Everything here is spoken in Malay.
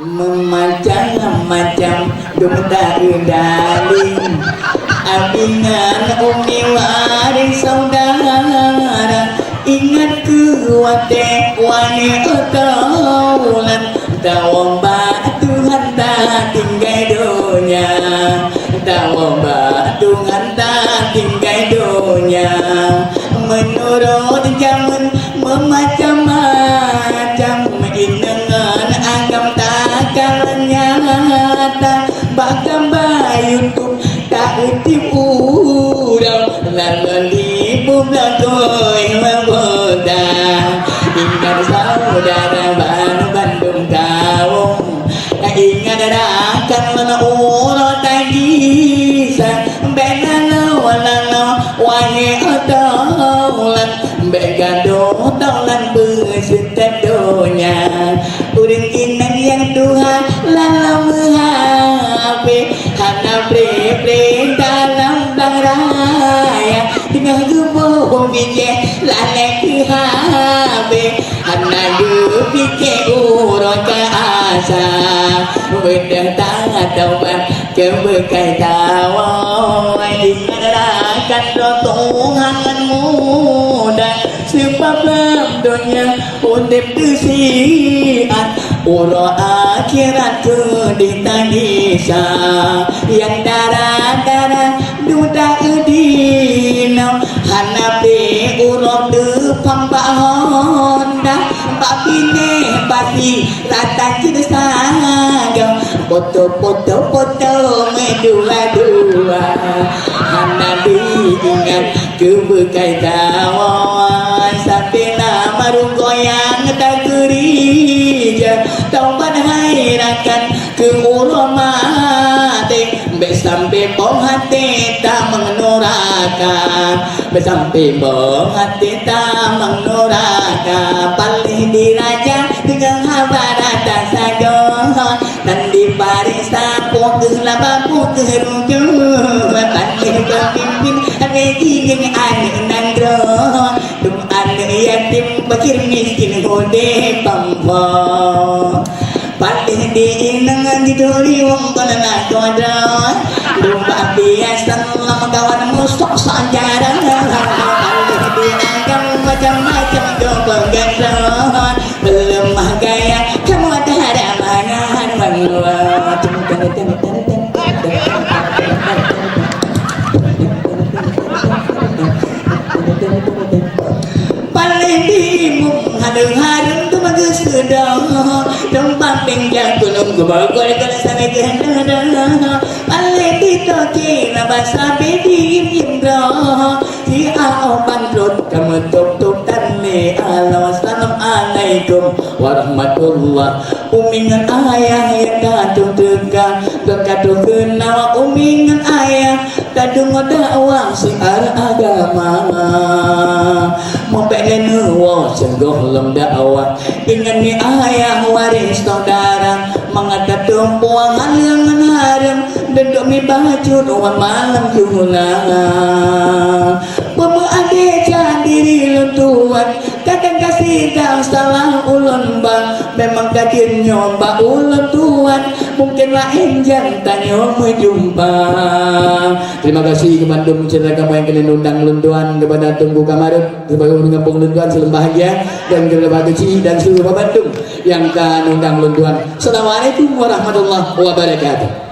Memacam-macam dumda-daling abingan umi waris saudara ingat kuwate wani otolan tawang Tuhan tak tinggai dunia tawang Tuhan tak tinggai dunia menurut zaman memacam-macam inengan agam takkan nyata bahkan bayutu tak tipu lalu tipu belakoi memboda ingat saudara Bandung Kawung ingat akan menurut tagisa benalo walalo wahe otolan begado tolan bersetiap dunia uring inan yang Tuhan lalu menghape hana pre dalam raya tengah gemoh bije lalek hape hana dupike urut ke asa bedang tangan taubat kebekai tawai dinyatakan Tuhan muda sebab dalam dunia udip tusiat uro akhirat ke ditagisa yang darah-darah duda udina hanapi uro depang bahonda babine basi rata cidesaga foto medua-dua hanabi ingat kebekai kawan sampai nama rukoyang tak gerija taubat hairakan ke uromate sampai bom hati tak mengenurakan sampai bom hati tak mengenurakan paling diraja dengan habarata sagon dan di parisa pokok labapu kerujuk paling berpimpin reji yang anak nandro dum anak yatim bakir miskin hode pampo paling diinang diduri wong kana kodra dum biasa lama kawan musok sanjara paling diagam macam-macam gombang gandron lemah gaya kamu ada harapan menua paling dimung hadung-hadung tu bagus sudah tempat pinggang gunung gebagol kalau sampai ganda paling ditoki nabasa bedin indra si aopan rot kamu tuk tanle alo assalamualaikum warahmatullah umingan ayah yang kadung tegak kadung kenal umingan ayah kadung dakwah siar agama mempengen nuwa senggoh lem dakwah ingat ni ayah waris saudara mengatap tumpuang halangan haram duduk mi baju dua malam jualan pemuade diri luntuan kadang kasih dah salah ulun bang memang kadir nyoba ulun tuan mungkin lain jantannya menjumpa. Terima kasih ke Bandung cerita kamu yang kalian undang luntuan kepada Tunggu Kamarut sebagai mengampung luntuan selam bahagia dan kepada Keci dan seluruh Bandung yang kan undang luntuan. Assalamualaikum warahmatullahi wabarakatuh.